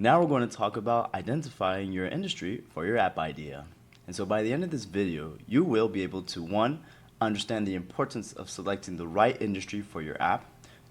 Now we're going to talk about identifying your industry for your app idea. And so by the end of this video, you will be able to, one, understand the importance of selecting the right industry for your app.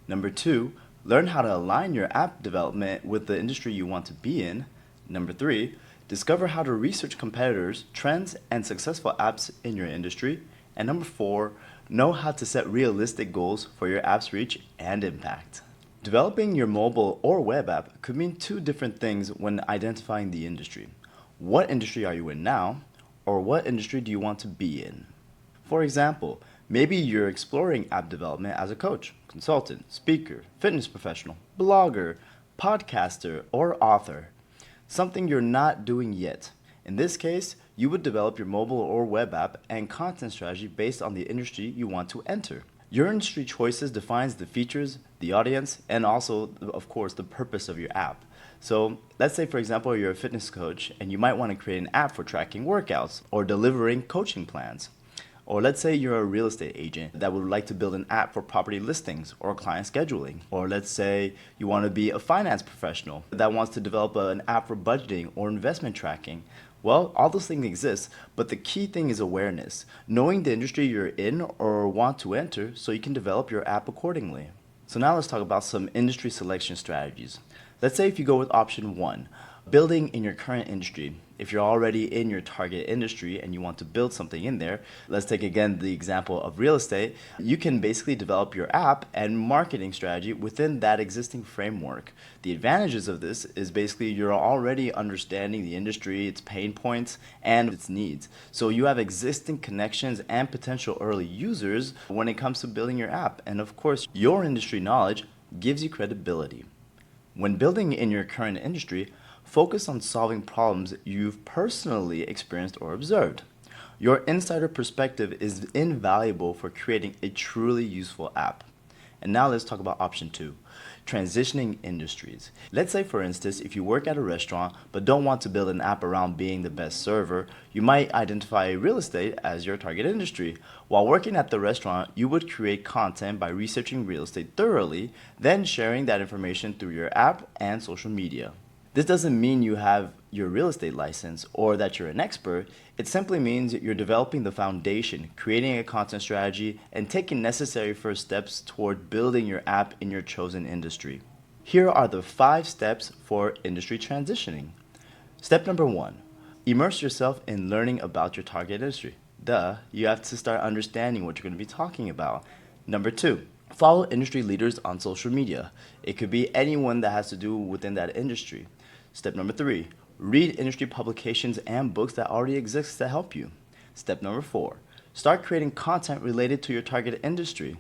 Number two, learn how to align your app development with the industry you want to be in. Number three, discover how to research competitors, trends, and successful apps in your industry. And number four, know how to set realistic goals for your app's reach and impact. Developing your mobile or web app could mean two different things when identifying the industry. What industry are you in now, or what industry do you want to be in? For example, maybe you're exploring app development as a coach, consultant, speaker, fitness professional, blogger, podcaster, or author. Something you're not doing yet. In this case, you would develop your mobile or web app and content strategy based on the industry you want to enter. Your industry choices defines the features, the audience, and also, of course, the purpose of your app. So let's say, for example, you're a fitness coach and you might want to create an app for tracking workouts or delivering coaching plans. Or let's say you're a real estate agent that would like to build an app for property listings or client scheduling. Or let's say you want to be a finance professional that wants to develop an app for budgeting or investment tracking. Well, all those things exist, but the key thing is awareness, knowing the industry you're in or want to enter so you can develop your app accordingly. So now let's talk about some industry selection strategies. Let's say if you go with option one, building in your current industry. If you're already in your target industry and you want to build something in there, let's take again the example of real estate. You can basically develop your app and marketing strategy within that existing framework. The advantages of this is basically you're already understanding the industry, its pain points, and its needs. So you have existing connections and potential early users when it comes to building your app. And of course, your industry knowledge gives you credibility. When building in your current industry, focus on solving problems you've personally experienced or observed. Your insider perspective is invaluable for creating a truly useful app. And now let's talk about option two, transitioning industries. Let's say, for instance, if you work at a restaurant but don't want to build an app around being the best server, you might identify real estate as your target industry. While working at the restaurant, you would create content by researching real estate thoroughly, then sharing that information through your app and social media. This doesn't mean you have your real estate license or that you're an expert. It simply means you're developing the foundation, creating a content strategy, and taking necessary first steps toward building your app in your chosen industry. Here are the 5 steps for industry transitioning. Step number 1, immerse yourself in learning about your target industry. You have to start understanding what you're going to be talking about. Number 2, follow industry leaders on social media. It could be anyone that has to do within that industry. Step number 3, read industry publications and books that already exist to help you. Step number 4, start creating content related to your target industry.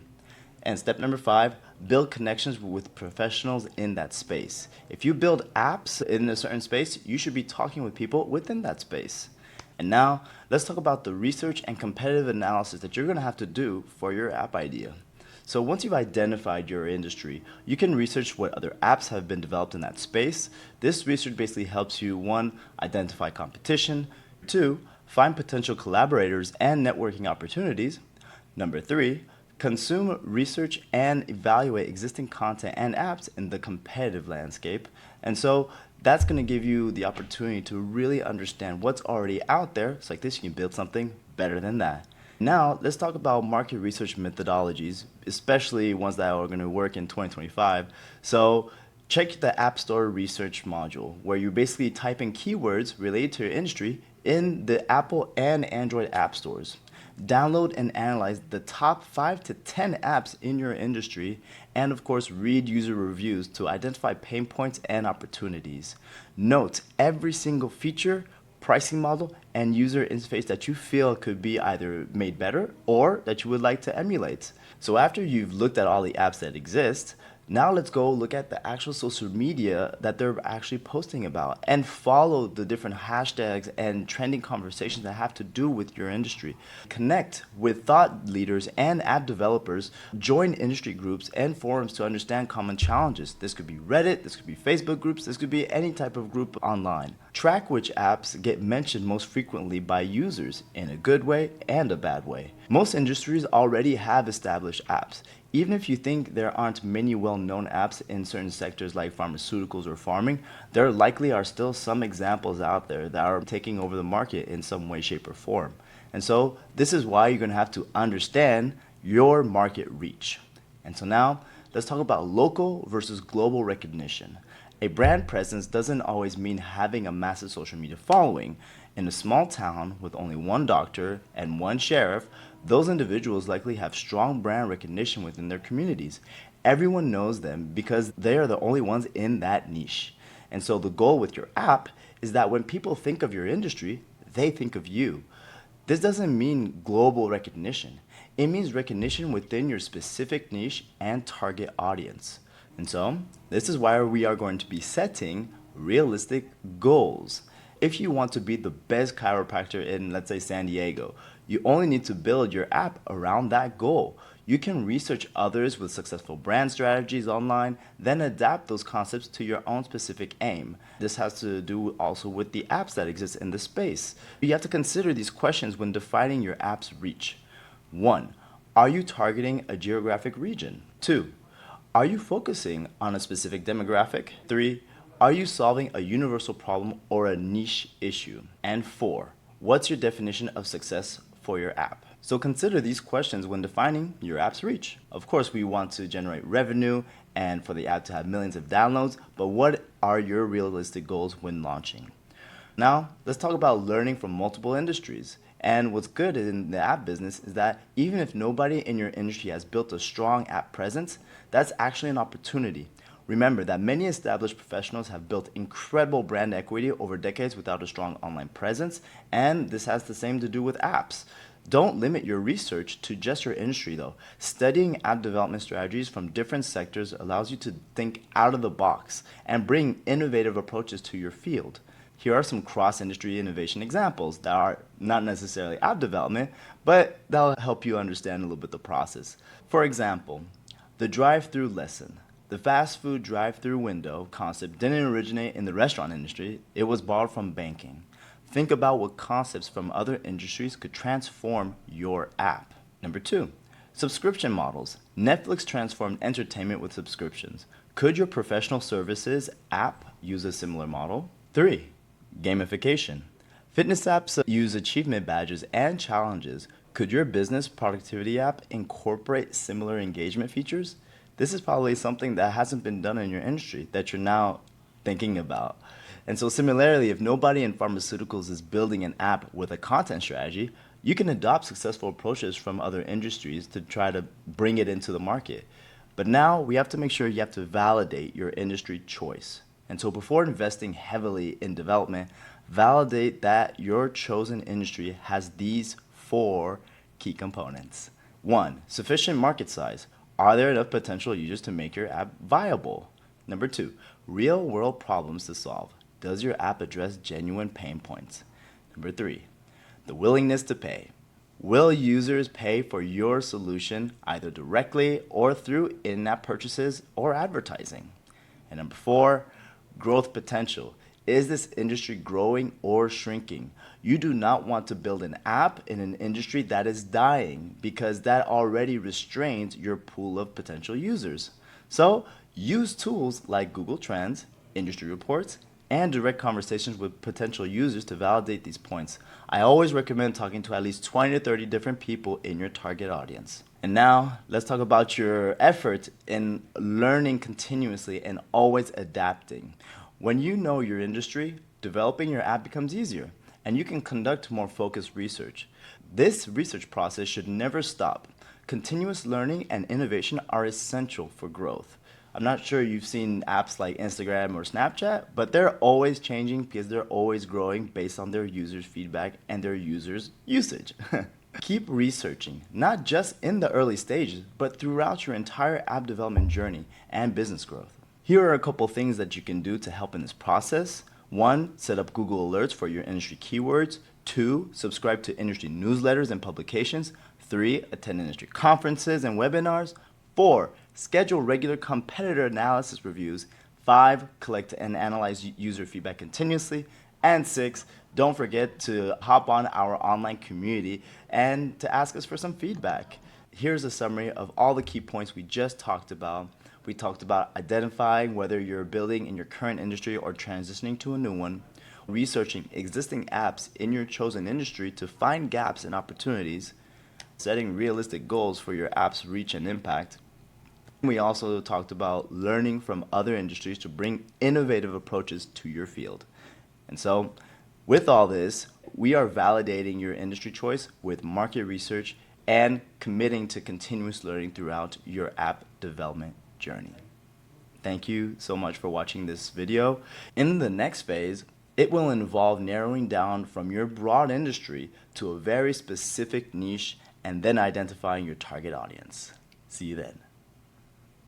And step number 5, build connections with professionals in that space. If you build apps in a certain space, you should be talking with people within that space. And now, let's talk about the research and competitive analysis that you're going to have to do for your app idea. So once you've identified your industry, you can research what other apps have been developed in that space. This research basically helps you, 1, identify competition, 2, find potential collaborators and networking opportunities. Number 3, consume research and evaluate existing content and apps in the competitive landscape. And so that's going to give you the opportunity to really understand what's already out there. So like this, you can build something better than that. Now, let's talk about market research methodologies, especially ones that are going to work in 2025. So check the App Store research module, where you basically type in keywords related to your industry in the Apple and Android app stores. Download and analyze the top 5 to 10 apps in your industry, and of course, read user reviews to identify pain points and opportunities. Note every single feature, pricing model, and user interface that you feel could be either made better or that you would like to emulate. So after you've looked at all the apps that exist, now let's go look at the actual social media that they're actually posting about and follow the different hashtags and trending conversations that have to do with your industry. Connect with thought leaders and app developers. Join industry groups and forums to understand common challenges. This could be Reddit, this could be Facebook groups, this could be any type of group online. Track which apps get mentioned most frequently by users in a good way and a bad way. Most industries already have established apps. Even if you think there aren't many well-known apps in certain sectors like pharmaceuticals or farming, there likely are still some examples out there that are taking over the market in some way, shape, or form. And so this is why you're going to have to understand your market reach. And so now let's talk about local versus global recognition. A brand presence doesn't always mean having a massive social media following. In a small town with only one doctor and one sheriff, those individuals likely have strong brand recognition within their communities. Everyone knows them because they are the only ones in that niche. And so the goal with your app is that when people think of your industry, they think of you. This doesn't mean global recognition. It means recognition within your specific niche and target audience. And so, this is why we are going to be setting realistic goals. If you want to be the best chiropractor in, let's say, San Diego, you only need to build your app around that goal. You can research others with successful brand strategies online, then adapt those concepts to your own specific aim. This has to do also with the apps that exist in the space. You have to consider these questions when defining your app's reach. 1. Are you targeting a geographic region? 2. Are you focusing on a specific demographic? 3. Are you solving a universal problem or a niche issue? And 4. What's your definition of success for your app? So consider these questions when defining your app's reach. Of course, we want to generate revenue and for the app to have millions of downloads, but what are your realistic goals when launching? Now, let's talk about learning from multiple industries. And what's good in the app business is that even if nobody in your industry has built a strong app presence, that's actually an opportunity. Remember that many established professionals have built incredible brand equity over decades without a strong online presence, and this has the same to do with apps. Don't limit your research to just your industry though. Studying app development strategies from different sectors allows you to think out of the box and bring innovative approaches to your field. Here are some cross-industry innovation examples that are not necessarily app development, but that'll help you understand a little bit the process. For example, the drive-through lesson. The fast food drive-through window concept didn't originate in the restaurant industry, it was borrowed from banking. Think about what concepts from other industries could transform your app. Number 2, subscription models. Netflix transformed entertainment with subscriptions. Could your professional services app use a similar model? 3, gamification. Fitness apps use achievement badges and challenges. Could your business productivity app incorporate similar engagement features? This is probably something that hasn't been done in your industry that you're now thinking about. And so similarly, if nobody in pharmaceuticals is building an app with a content strategy, you can adopt successful approaches from other industries to try to bring it into the market. But now we have to make sure you have to validate your industry choice. And so before investing heavily in development, validate that your chosen industry has these 4 key components. 1, sufficient market size. Are there enough potential users to make your app viable? Number 2, real-world problems to solve. Does your app address genuine pain points? Number 3, the willingness to pay. Will users pay for your solution either directly or through in-app purchases or advertising? And number 4, growth potential. Is this industry growing or shrinking? You do not want to build an app in an industry that is dying because that already restrains your pool of potential users. So use tools like Google Trends, industry reports, and direct conversations with potential users to validate these points. I always recommend talking to at least 20 to 30 different people in your target audience. And now let's talk about your effort in learning continuously and always adapting. When you know your industry, developing your app becomes easier and you can conduct more focused research. This research process should never stop. Continuous learning and innovation are essential for growth. I'm not sure you've seen apps like Instagram or Snapchat, but they're always changing because they're always growing based on their users' feedback and their users' usage. Keep researching, not just in the early stages, but throughout your entire app development journey and business growth. Here are a couple things that you can do to help in this process. 1, set up Google Alerts for your industry keywords. 2, subscribe to industry newsletters and publications. 3, attend industry conferences and webinars. 4, schedule regular competitor analysis reviews. 5, collect and analyze user feedback continuously. And 6, don't forget to hop on our online community and to ask us for some feedback. here's a summary of all the key points we just talked about. We talked about identifying whether you're building in your current industry or transitioning to a new one, researching existing apps in your chosen industry to find gaps and opportunities, setting realistic goals for your app's reach and impact. We also talked about learning from other industries to bring innovative approaches to your field. And so, with all this, we are validating your industry choice with market research and committing to continuous learning throughout your app development journey. Thank you so much for watching this video. In the next phase, it will involve narrowing down from your broad industry to a very specific niche and then identifying your target audience. See you then.